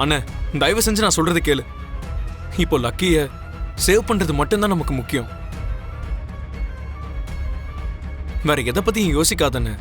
அண்ணே, தயவு செஞ்சு நான் சொல்றது கேளு. இப்போ லக்கிய சேவ் பண்றது மட்டும்தான் நமக்கு முக்கியம். வேற எதை பத்தியும் யோசிக்காதண்ணே.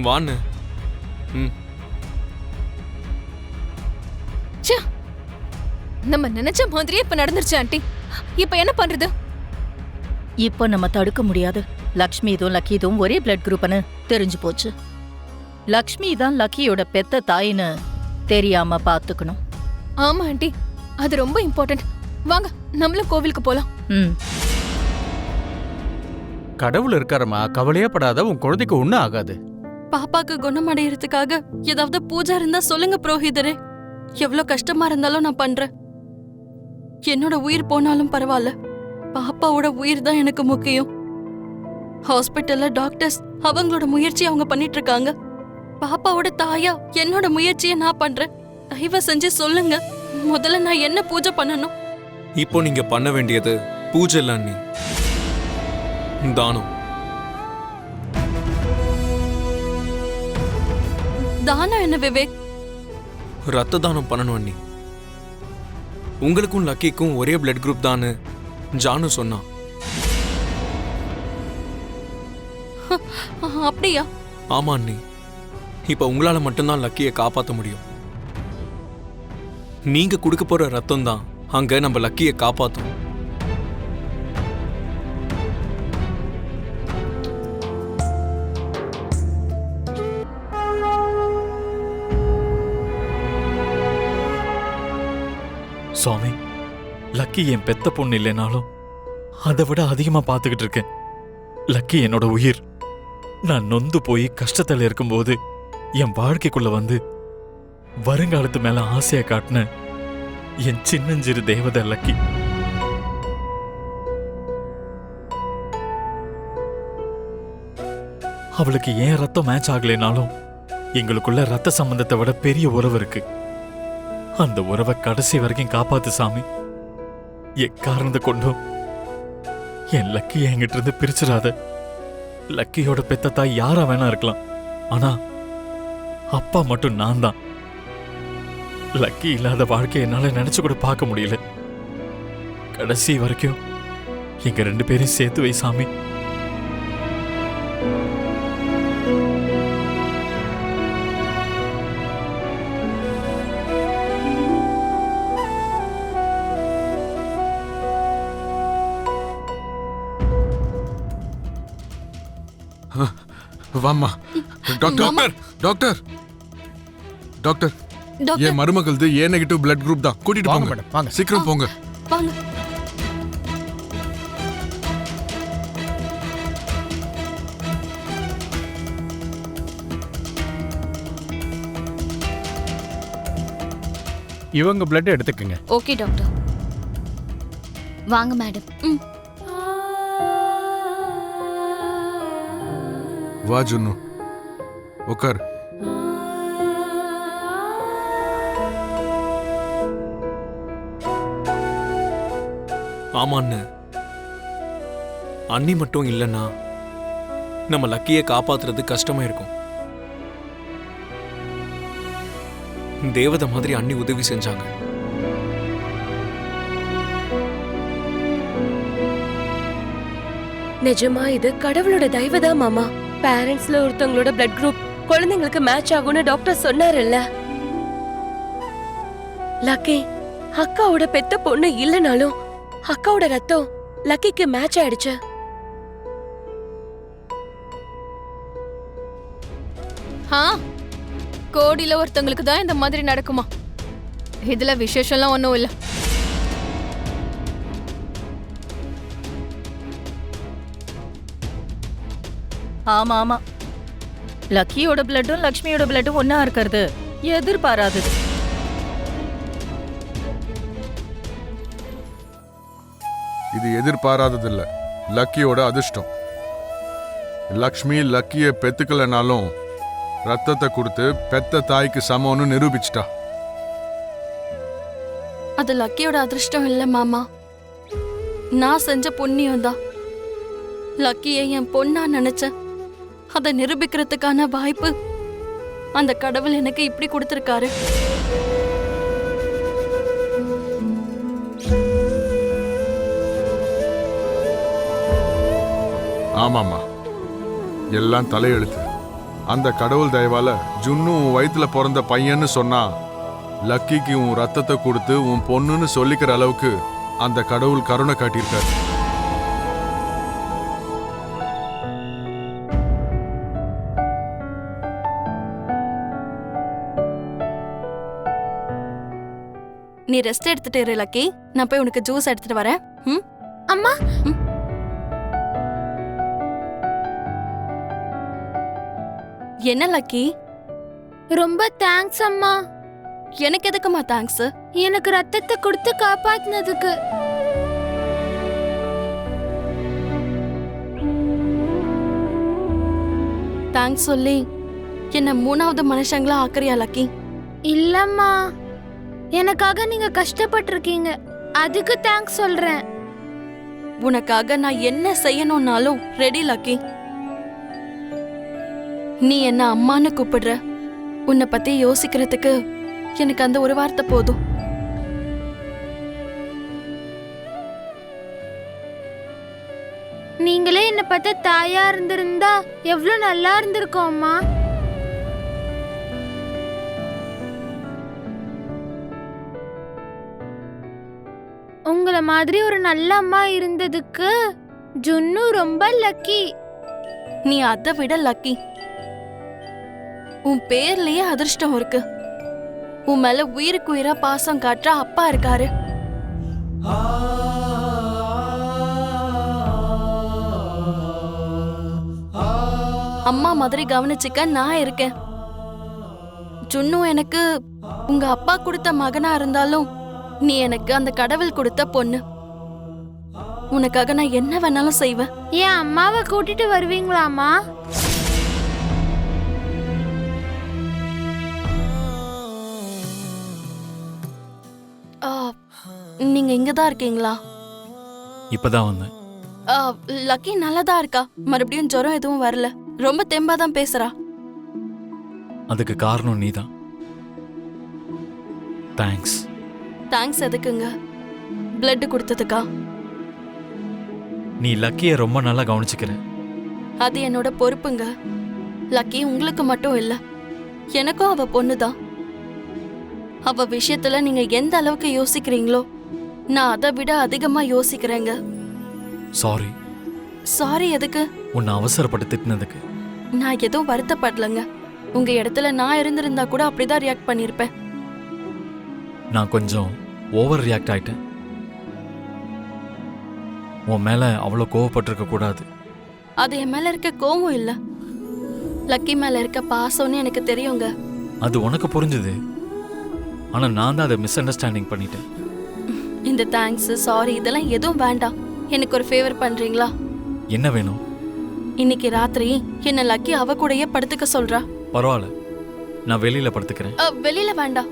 வாண்ணே. நம்ம நினைச்ச மாதிரியே இப்ப நடந்துருச்சு ஆண்டி. இப்ப என்ன பண்றது? இப்ப நம்ம தடுக்க முடியாது. லக்ஷ்மி இதுவும் லக்கி இதுவும் ஒரே பிளட் குரூப்னு தெரிஞ்சு போச்சு. லக்ஷ்மி தான் லக்கியோட பெத்த தாயின்னு தெரியாம பாத்துக்கணும். ஆமா ஆண்டி, அது ரொம்ப இம்பார்ட்டன்ட். வாங்க நம்மளும் கோவிலுக்கு போலாம். கடவுள் இருக்காரமா, கவலையே படாத. உன் குழந்தைக்கு ஒண்ணும் ஆகாது. பாப்பாக்கு குணமடையறதுக்காக ஏதாவது பூஜை இருந்தா சொல்லுங்க புரோஹிதரே. எவ்வளவு கஷ்டமா இருந்தாலும் நான் பண்றேன். என்னோட உயிர் போனாலும் பரவாயில்ல, பாப்பாவோட உயிர் தான் எனக்கு முக்கியம். ஹாஸ்பிட்டல்ல டாக்டர்ஸ் அவங்களோட முயற்சி அவங்க பண்ணிட்டு இருக்காங்க. பாப்பாவோட தாயா என்னோட முயற்சியை நான் பண்றேன். தயவு செஞ்சு சொல்லுங்க, முதல்ல நான் என்ன பூஜை பண்ணணும்? இப்போ நீங்க பண்ண வேண்டியது பூஜை இல்ல அண்ணி, தானம். தானம் என்ன விவேக்? ரத்த தானம் பண்ணணும் அண்ணி. உங்களுக்கும் லக்கிக்கும் ஒரே பிளட் குரூப் தானு ஜானு சொன்னான். அப்படியா? ஆமா அண்ணி. இப்ப உங்களால மட்டும்தான் லக்கியை காப்பாற்ற முடியும். நீங்க கொடுக்க போற ரத்தம் தான் அங்க நம்ம லக்கியை காப்பாத்தும். சுவாமி, லக்கி என் பெத்த பொண்ணு இல்லைனாலும் அதை விட அதிகமா பாத்துக்கிட்டு இருக்கேன். லக்கி என்னோட உயிர். நான் நொந்து போய் கஷ்டத்துல இருக்கும்போது என் வாழ்க்கைக்குள்ள வந்து வருங்காலத்து மேல ஆசைய காட்டின என் சின்னஞ்சிறு தேவதை லக்கி. அவளுக்கு ஏன் ரத்தம் மேட்ச் ஆகலைனாலும் எங்களுக்குள்ள ரத்த சம்பந்தத்தை விட பெரிய உறவு இருக்கு. அந்த உறவை கடைசி வரைக்கும் காப்பாத்து சாமி. எக்காரணத்தை கொண்டும் என் லக்கியை என்கிட்ட இருந்து பிரிச்சிடாத. லக்கியோட பெத்த தாய் யாரா வேணா இருக்கலாம், ஆனா அப்பா மட்டும் நான் தான். லக்கி இல்லாத வாழ்க்கையை என்னால நினைச்சு கூட பார்க்க முடியல. கடைசி வரைக்கும் எங்க 2 பேரையும் சேர்த்து வை சாமி. வாம்மா. டாக்டர் டாக்டர் டாக்டர், என் மருமகள்து ஏ நெகட்டிவ் பிளட் குரூப் தான். கூட்டிட்டு போங்க மேடம், வாங்க சீக்கிரம் போங்க. வாங்க. இவங்க பிளட் எடுத்துக்கங்க. Okay doctor. வாங்க மேடம். வா ஜுன்னு, உட்கார். ஆமா அண்ணே, அண்ணி மட்டும் இல்லைன்னா நம்ம லக்கியை காப்பாத்துறது கஷ்டமா இருக்கும். தேவதை மாதிரி அண்ணி உதவி செஞ்சாங்க. நிஜமா இது கடவுளோட தயவுதான் மாமா. பேரண்ட்ஸ்ல ஒருத்தவங்களோட பிளட் குரூப் குழந்தைங்களுக்கு மேட்ச் ஆகும்னு டாக்டர் சொன்னாருல்ல. லக்கி அக்காவோட பெத்த பொண்ணு இல்லனாலும் அக்காவோட ரத்தம் லக்கிக்கு மேட்ச் ஆயிடுச்சு. கோடியில ஒருத்தங்களுக்கு தான் இந்த மாதிரி நடக்குமா? இதுல விசேஷம்லாம் ஒண்ணும் இல்ல. ஆமா ஆமா, லக்கியோட பிளட்டும் லக்ஷ்மியோட பிளட்டும் ஒன்னா இருக்கிறது எதிர்பாராதது. இது எதிர்பாராதது இல்ல, லக்கியோட அதிர்ஷ்டம். லக்ஷ்மி லக்கிய பெத்துக்கலனாலும் ரத்தத்தை கொடுத்து பெத்த தாய்க்கு சமம்னு நிரூபிச்சிட்டா. அது லக்கியோட அதிர்ஷ்டம் இல்ல மாமா, நான் செஞ்ச புண்ணியம் தான். லக்கியை என் பொண்ணா நினைச்சேன். அதை நிரூபிக்கிறதுக்கான வாய்ப்பு அந்த கடவுள் எனக்கு இப்படி கொடுத்துருக்காரு. ஆமாமா, எல்லாம் தலையெழுத்து. அந்த கடவுள் தயவால ஜுன்னு உன் வயித்துல பிறந்த பையன்னு சொன்னா லக்கிக்கு உன் ரத்தத்தை கொடுத்து உன் பொண்ணுன்னு சொல்லிக்கிற அளவுக்கு அந்த கடவுள் கருணை காட்டியிருக்காரு. நீ ரெஸ்ட் எடுத்துட்டு இரு லக்கி, நான் போய் உனக்கு ஜூஸ் எடுத்துட்டு வரேன். அம்மா என்ன லக்கி? ரொம்ப தேங்க்ஸ் அம்மா. எனக்கு எதுக்குமா தேங்க்ஸ்? எனக்கு ரத்தத்தை கொடுத்து காப்பாத்தினதுக்கு. தேங்க்ஸ் சொல்லி என்ன மூணாவது மனுஷங்களா ஆக்குறியா லக்கி? இல்லம்மா, எனக்காக நீங்க கஷ்டப்பட்டிருக்கீங்க, அதுக்கு தேங்க்ஸ் சொல்றேன். உனக்காக நான் என்ன செய்யணும்னாலும் ரெடி லக்கி. நீ என்ன அம்மான்னு கூப்பிடுற, உன்னை பத்தி யோசிக்கிறதுக்கு எனக்கு அந்த ஒரு வார்த்தை போதும். நீங்களே என்ன பார்த்த தாயா இருந்திருந்தா எவ்வளவு நல்லா இருந்திருக்கும் அம்மா. உங்கள மாதிரி ஒரு நல்ல அம்மா இருந்ததுக்கு ஜுன்னு ரொம்ப லக்கி. நீ அதை விட லக்கி. உன் பேர்லயே அதிர்ஷ்டம் இருக்கு. உன் மேல உயிருக்கு உயிரா பாசம் காட்டுற அப்பா இருக்காரு. அம்மா மாதிரி கவனிச்சுக்க நான் இருக்கேன். ஜுன்னு எனக்கு உங்க அப்பா கொடுத்த மகனா இருந்தாலும் நீ எனக்கு அந்த கடவுள் கொடுத்த பொண்ணு. உனக்காக நான் என்ன வேணாலும் செய்வேன். என் அம்மாவை கூட்டிட்டு வருவீங்களாமா? நீங்க இங்கதான் இருக்கீங்களா? இப்பதான் வந்தேன். லக்கி நல்லதா இருக்கா? மறுபடியும் ஜுரம் எதுவும் வரல. ரொம்ப தெம்பாதான் பேசுறா. அதுக்கு காரணம் நீதான். தேங்க்ஸ். தேங்க்ஸ் எதுக்குங்க? பிளட் கொடுத்ததுக்கா? நீ லக்கிய ரொம்ப நல்லா கவனிச்சுக்கிற. அது என்னோட பொறுப்புங்க. லக்கி உங்களுக்கு மட்டும் இல்ல, எனக்கும் அவ பொண்ணுதான். அவ விஷயத்துல நீங்க எந்த அளவுக்கு யோசிக்கிறீங்களோ நான் அதை விட அதிகமா யோசிக்கிறேங்க. சாரி. சாரி எதுக்கு? உன்னை அவசரப்பட்டு திட்டினதுக்கு. நான் எதுவும் வருத்தப்படலங்க. உங்க இடத்துல நான் இருந்திருந்தா கூட அப்படிதான் ரியாக்ட் பண்ணிருப்பேன். நான் கொஞ்சம் ஓவர் ரியாக்ட் ஆயிட்டேன். உன் மேல அவ்வளோ கோவப்பட்டிருக்க கூடாது. அது என் மேல இருக்க கோவம் இல்ல, லக்கி மேல இருக்க பாசம்னு எனக்கு தெரியுங்க. அது உனக்கு புரிஞ்சுது. ஆனா நான் தான் அதை மிஸ் அண்டர்ஸ்டாண்டிங் பண்ணிட்டேன். இந்த தேங்க்ஸ் சாரி இதெல்லாம் எதுவும் வேண்டாம். எனக்கு ஒரு ஃபேவர் பண்றீங்களா? என்ன வேணும்? இன்னைக்கு ராத்திரி என்ன லக்கி அவ கூடயே படுத்துக்க சொல்றா. பரவாயில்ல, நான் வெளியில படுத்துக்கிறேன். வெளியில வேண்டாம்,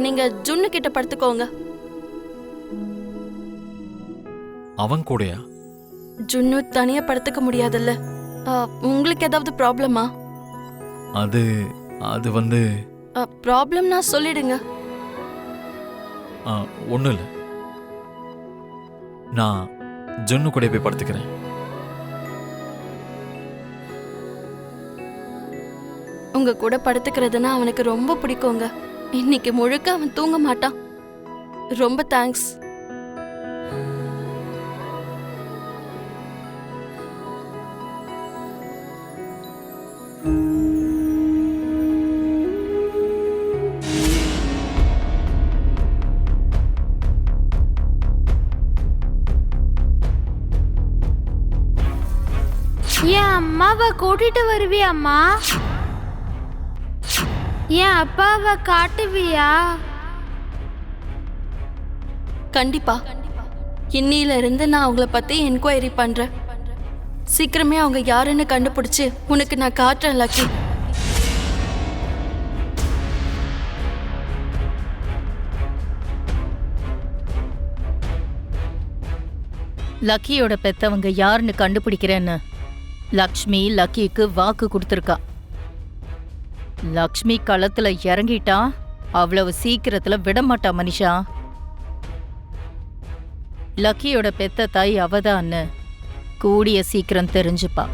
நீங்க ஜுன்னு கிட்ட படுத்துக்கோங்க. அவன் கூடயா? ஜுன்னு தனியா படுத்துக்க முடியாதுல்ல. உங்களுக்கு ஏதாவது ப்ராப்ளமா? அது வந்து ப்ராப்ளம்னா சொல்லிடுங்க. ஒன்றும் இல்லை, நான் ஜொன்னு கூட போய் படுத்துக்கிறேன். உங்க கூட படுத்துக்கிறதுனா அவனுக்கு ரொம்ப பிடிக்குங்க. இன்னைக்கு முழுக்க அவன் தூங்க மாட்டான். ரொம்ப தேங்க்ஸ். என் அம்மாவை கூட்டிட்டு வருவியாம்மா? என் அப்பாவை காட்டுவியா? கண்டிப்பா. இன்னில இருந்து நான் அவங்கள பத்தி என்கொயரி பண்றேன். சீக்கிரமே அவங்க யாருன்னு கண்டுபிடிச்சு உனக்கு நான் காட்டுறேன் லக்கி. லக்கியோட பெத்தவங்க யாருன்னு கண்டுபிடிக்கிறேன்னு லக்ஷ்மி லக்கிக்கு வாக்கு கொடுத்துருக்கா. லக்ஷ்மி களத்துல இறங்கிட்டா அவ்வளவு சீக்கிரத்துல விடமாட்டா மனிஷா. லக்கியோட பெத்த தாய் அவதான்னு கூடிய சீக்கிரம் தெரிஞ்சுப்பா.